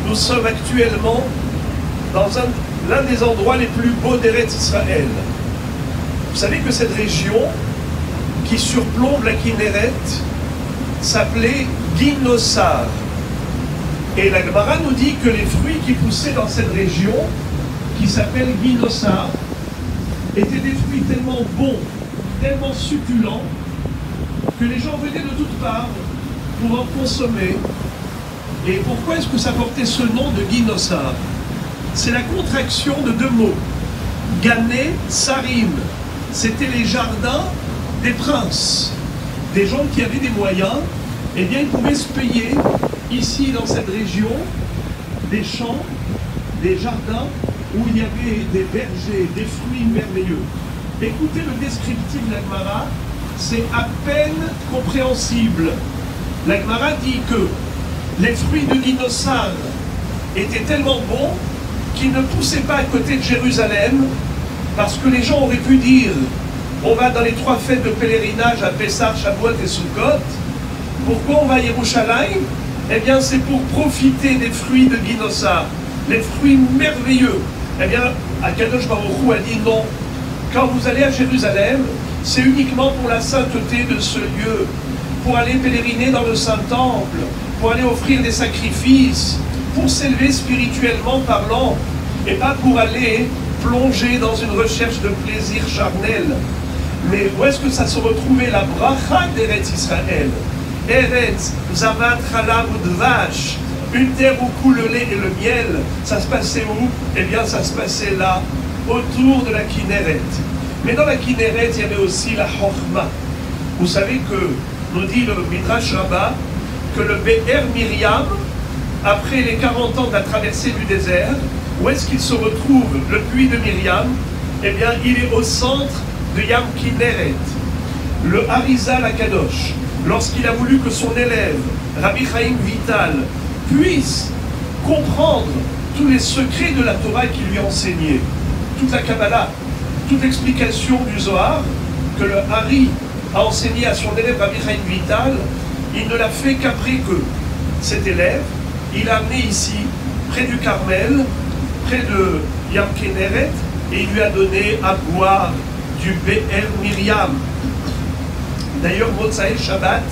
Nous sommes actuellement dans l'un des endroits les plus beaux d'Eretz Israël. Vous savez que cette région qui surplombe la Kinneret s'appelait Ginosar. Et la Gemara nous dit que les fruits qui poussaient dans cette région, qui s'appelle Ginosar, étaient des fruits tellement bons, tellement succulents, que les gens venaient de toutes parts pour en consommer. Et pourquoi est-ce que ça portait ce nom de Ginosar? C'est la contraction de deux mots. Gané, Sarim. C'était les jardins des princes. Des gens qui avaient des moyens, eh bien ils pouvaient se payer ici dans cette région des champs, des jardins où il y avait des vergers, des fruits merveilleux. Écoutez le descriptif de la Gemara, c'est à peine compréhensible. La Gemara dit que les fruits de Ginosar étaient tellement bons qu'ils ne poussaient pas à côté de Jérusalem, parce que les gens auraient pu dire on va dans les 3 fêtes de pèlerinage à Pessah, Shavuot et Sukkot. Pourquoi on va à Yerushalayim? Eh bien c'est pour profiter des fruits de Ginosar, les fruits merveilleux. Eh bien Akadosh Baruch Hu a dit non, quand vous allez à Jérusalem, c'est uniquement pour la sainteté de ce lieu, pour aller pèleriner dans le Saint-Temple, pour aller offrir des sacrifices, pour s'élever spirituellement parlant, et pas pour aller plonger dans une recherche de plaisir charnel. Mais où est-ce que ça se retrouvait la bracha d'Eretz Israël? Eretz, Zavat, Chalav ou Dvash, une terre où coule le lait et le miel, ça se passait où? Eh bien ça se passait là, autour de la Kinneret. Mais dans la Kinneret, il y avait aussi la Chochma. Vous savez que, nous dit le Midrash Rabbah, que le Be'er Miriam, après les 40 ans de la traversée du désert, où est-ce qu'il se retrouve, le puits de Myriam? Eh bien, il est au centre de Yam Kinneret. Le Harizal Akadosh, lorsqu'il a voulu que son élève, Rabbi Chaim Vital, puisse comprendre tous les secrets de la Torah qu'il lui enseignait, toute la Kabbalah, toute l'explication du Zohar que le Hari a enseigné à son élève Rabbi Chaim Vital, il ne l'a fait qu'après que cet élève, il l'a amené ici, près du Carmel, près de Yam Kinneret, et il lui a donné à boire du Be'er Miriam. D'ailleurs, Motsai Shabbat,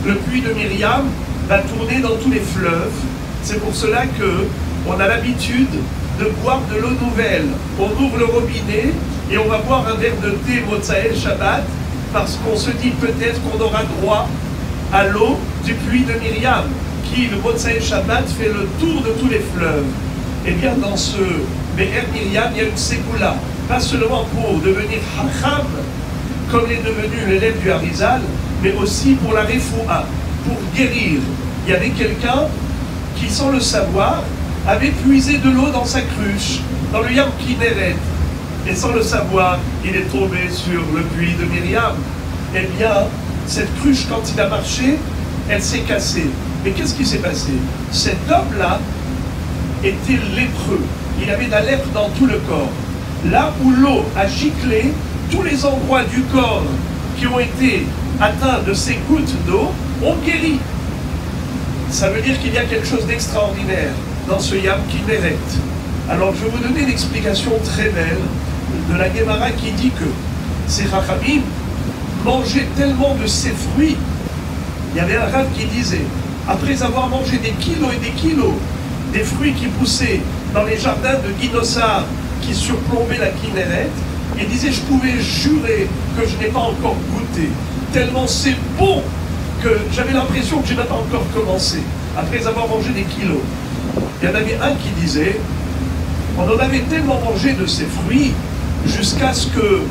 le puits de Myriam, va tourner dans tous les fleuves. C'est pour cela qu'on a l'habitude de boire de l'eau nouvelle. On ouvre le robinet et on va boire un verre de thé Motsai Shabbat, parce qu'on se dit peut-être qu'on aura droit à l'eau du puits de Myriam, qui, le Motsai Shabbat, fait le tour de tous les fleuves. Eh bien, dans ce Be'er Miriam, il y a une ségoula, pas seulement pour devenir Hacham, comme l'est devenu l'élève du Harizal, mais aussi pour la Refoua, pour guérir. Il y avait quelqu'un qui, sans le savoir, avait puisé de l'eau dans sa cruche, dans le Yam Kinneret, et sans le savoir, il est tombé sur le puits de Myriam. Eh bien, cette cruche, quand il a marché, elle s'est cassée. Mais qu'est-ce qui s'est passé? Cet homme-là était lépreux. Il avait de la lèpre dans tout le corps. Là où l'eau a giclé, tous les endroits du corps qui ont été atteints de ces gouttes d'eau ont guéri. Ça veut dire qu'il y a quelque chose d'extraordinaire dans ce Yam Kinneret. Alors je vais vous donner une explication très belle de la Gemara qui dit que ces Chachamim mangeaient tellement de ces fruits. Il y avait un Rav qui disait, après avoir mangé des kilos et des kilos des fruits qui poussaient dans les jardins de Ginosar qui surplombaient la Kinneret, il disait, je pouvais jurer que je n'ai pas encore goûté, tellement c'est bon que j'avais l'impression que je n'ai pas encore commencé, après avoir mangé des kilos. Il y en avait un qui disait, on en avait tellement mangé de ces fruits, jusqu'à ce que,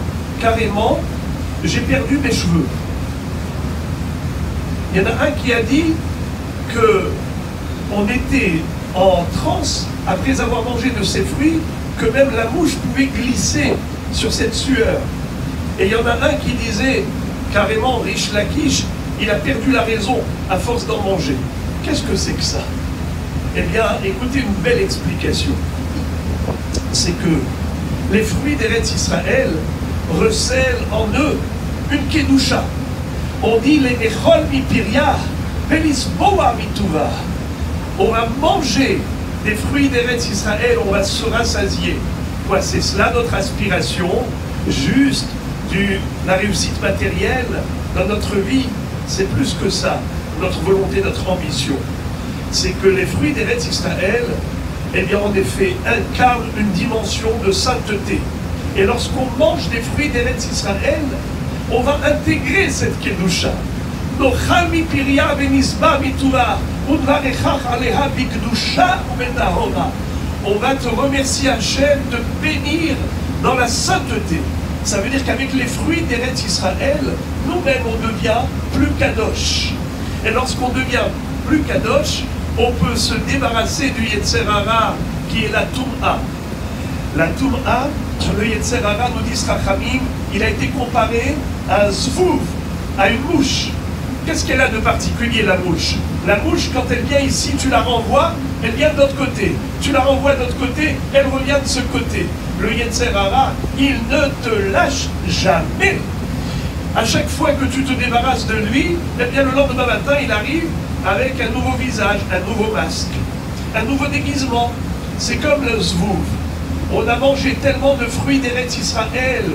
carrément, j'ai perdu mes cheveux. Il y en a un qui a dit que on était en transe après avoir mangé de ces fruits, que même la mouche pouvait glisser sur cette sueur. Et il y en a un qui disait, carrément, Rish Lakish, il a perdu la raison à force d'en manger. Qu'est-ce que c'est que ça? Eh bien, écoutez une belle explication. C'est que les fruits d'Eretz Israël recèlent en eux une kedusha. On dit les echol mi piria, velisboa mituva. On va manger des fruits d'Eretz Israël, on va se rassasier. Quoi, c'est cela notre aspiration, juste la réussite matérielle dans notre vie? C'est plus que ça, notre volonté, notre ambition. C'est que les fruits d'Eretz Israël, eh bien, en effet, incarnent une dimension de sainteté. Et lorsqu'on mange des fruits d'Eretz Israël, on va intégrer cette Kedusha. On va te remercier, Hachem, de bénir dans la sainteté. Ça veut dire qu'avec les fruits d'Eretz Israël, nous-mêmes, on devient plus kadosh. Et lorsqu'on devient plus kadosh, on peut se débarrasser du Yetzer Hara, qui est la Toum'a. La Toum'a, le Yetzer Hara, nous dit Rachamim, il a été comparé à un zvouv, à une mouche. Qu'est-ce qu'elle a de particulier, la mouche? La mouche, quand elle vient ici, tu la renvoies, elle vient de l'autre côté. Tu la renvoies de l'autre côté, elle revient de ce côté. Le Yetzer Hara, il ne te lâche jamais. À chaque fois que tu te débarrasses de lui, eh bien le lendemain matin, il arrive avec un nouveau visage, un nouveau masque, un nouveau déguisement. C'est comme le zvouv. On a mangé tellement de fruits d'Eretz Israël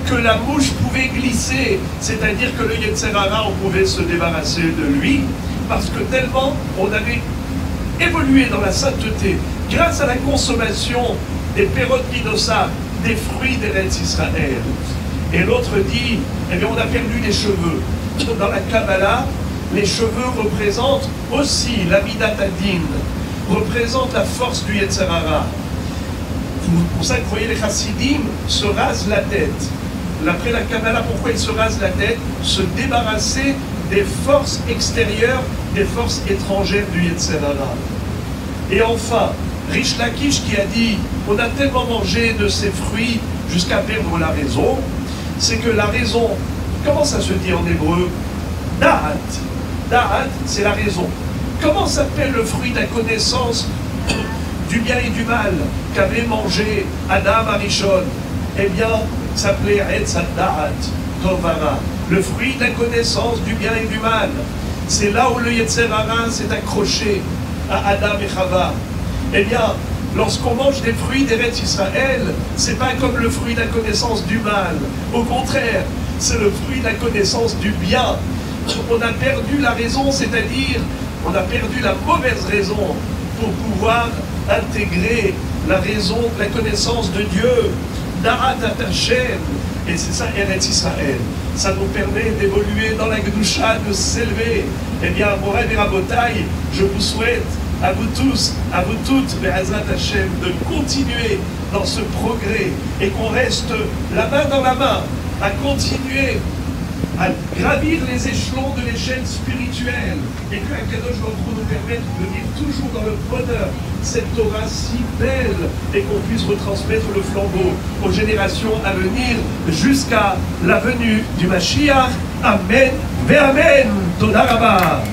que la mouche pouvait glisser, c'est-à-dire que le Yetzer Hara, on pouvait se débarrasser de lui, parce que tellement on avait évolué dans la sainteté, grâce à la consommation des perot dinosaures, des fruits d'Eretz Israël. Et l'autre dit, eh bien on a perdu les cheveux. Dans la Kabbalah, les cheveux représentent aussi la Midat Adin, représentent la force du Yetzer Hara. C'est pour ça que vous voyez les Chassidim se rasent la tête. Après la Kabbalah, pourquoi ils se rasent la tête? Se débarrasser des forces extérieures, des forces étrangères du Yetzer Hara. Et enfin, Rish Lakish qui a dit, on a tellement mangé de ces fruits jusqu'à perdre la raison, c'est que la raison, comment ça se dit en hébreu? Da'at. Da'at, c'est la raison. Comment s'appelle le fruit de la connaissance du bien et du mal qu'avait mangé Adam Arishon? Eh bien, s'appelait Etz Da'at Tovara, le fruit de la connaissance du bien et du mal. C'est là où le Yetzer Hara s'est accroché à Adam et Chava. Eh bien, lorsqu'on mange des fruits d'Eretz Israël, c'est pas comme le fruit de la connaissance du mal. Au contraire, c'est le fruit de la connaissance du bien. On a perdu la raison, c'est-à-dire, on a perdu la mauvaise raison pour pouvoir intégrer la raison, la connaissance de Dieu. Darat Hashem. Et c'est ça, Eretz Israël. Ça nous permet d'évoluer dans la Kedusha, de s'élever. Eh bien, Moray et Rabotai, je vous souhaite à vous tous, à vous toutes, Be'ezrat Hashem, de continuer dans ce progrès et qu'on reste la main dans la main à continuer à gravir les échelons de l'échelle spirituelle et que Akadosh Baruch Hu nous permette de vivre toujours dans le bonheur, cette Torah si belle, et qu'on puisse retransmettre le flambeau aux générations à venir jusqu'à la venue du Mashiach. Amen, ve Amen. Toda Rabba.